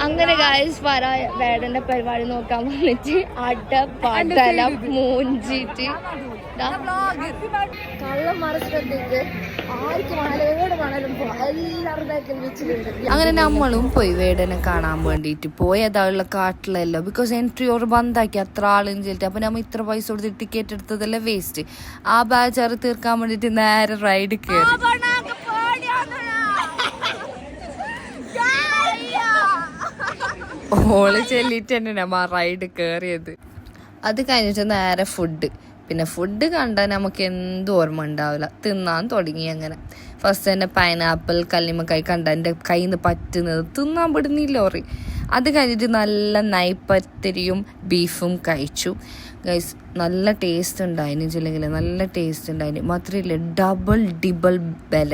അങ്ങനെ ഗായ്സ് പറ വേടന്റെ പരിപാടി നോക്കാൻ വന്നിട്ട് അട പടല മൂഞ്ചിട്ട് കള്ളം മറച്ചിട്ടേക്ക് ആർക്ക് വേണേലും വേണേലും എല്ലാവരുടെ അങ്ങനെ നമ്മളും പോയി വേടനെ കാണാൻ വേണ്ടിയിട്ട് പോയതായുള്ള കാട്ടിലല്ലോ ബിക്കോസ് എൻട്രി ഓർ ബന്ധാക്കി അത്ര ആളും ചെല്ലിട്ട് അപ്പൊ നമ്മ ഇത്ര പൈസ കൊടുത്ത് ടിക്കറ്റ് എടുത്തതെല്ലാം വേസ്റ്റ് ആ ബാച്ചാറ് തീർക്കാൻ വേണ്ടിട്ട് നേരെ റൈഡ് കയറി ഓള് ചെല്ലിട്ട് തന്നെ നമ്മ റൈഡ് കയറിയത് അത് കഴിഞ്ഞിട്ട് നേരെ ഫുഡ് പിന്നെ ഫുഡ് കണ്ടാൽ നമുക്ക് എന്തും ഓർമ്മ ഉണ്ടാവില്ല തിന്നാൻ തുടങ്ങി അങ്ങനെ ഫസ്റ്റ് തന്നെ പൈനാപ്പിൾ കല്ലിമക്കായി കണ്ട എൻ്റെ കയ്യിൽ നിന്ന് പറ്റുന്നത് തിന്നാൻ പെടുന്നില്ല ഓറി അത് കഴിഞ്ഞിട്ട് നല്ല നൈപ്പത്തിരിയും ബീഫും കഴിച്ചു ഗൈസ് നല്ല ടേസ്റ്റ് ഉണ്ടായിന് ചില്ലെങ്കിൽ നല്ല ടേസ്റ്റ് ഉണ്ടായിന് മാത്രമല്ല ഡബിൾ ബല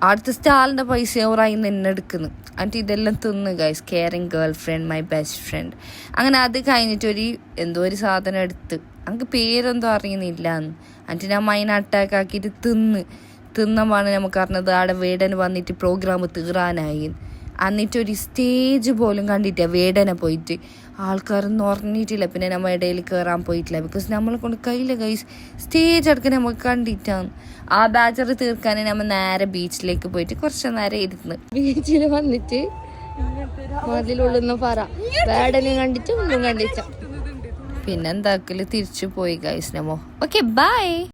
അടുത്ത സ്റ്റാളിൻ്റെ പൈസ ഓറായി നിന്ന് എടുക്കുന്നു എന്നിട്ട് ഇതെല്ലാം തിന്ന് guys caring girl friend my best friend അങ്ങനെ അത് കഴിഞ്ഞിട്ട് എന്തോ ഒരു സാധനം എടുത്ത് നമുക്ക് പേരെന്തോ അറിയുന്നില്ല എന്നിട്ട് ഞാൻ മൈന അറ്റാക്ക് ആക്കിയിട്ട് തിന്നമാണ് നമുക്ക് അറിഞ്ഞത് ആടെ വേടന് വന്നിട്ട് പ്രോഗ്രാം തീറാനായി എന്നിട്ടൊരു സ്റ്റേജ് പോലും കണ്ടിട്ടില്ല വേടനെ പോയിട്ട് ആൾക്കാരൊന്നും ഉറങ്ങിയിട്ടില്ല പിന്നെ നമ്മൾ ഇടയിൽ കയറാൻ പോയിട്ടില്ല ബിക്കോസ് നമ്മളെ കൊണ്ട് കയ്യില്ല ഗൈസ് സ്റ്റേജ് അടക്കം നമുക്ക് കണ്ടിട്ടാണ് ആ ബാച്ചർ തീർക്കാൻ നമ്മൾ നേരെ ബീച്ചിലേക്ക് പോയിട്ട് കുറച്ച് നേരം ഇരുന്ന് ബീച്ചിൽ വന്നിട്ട് മതിലുള്ളൊന്നും പറ വേടനും കണ്ടിട്ട് ഒന്നും കണ്ടിച്ച പിന്നെന്താക്കല് തിരിച്ചു പോയി ഗൈസ് നമ്മോ ഓക്കെ ബൈ.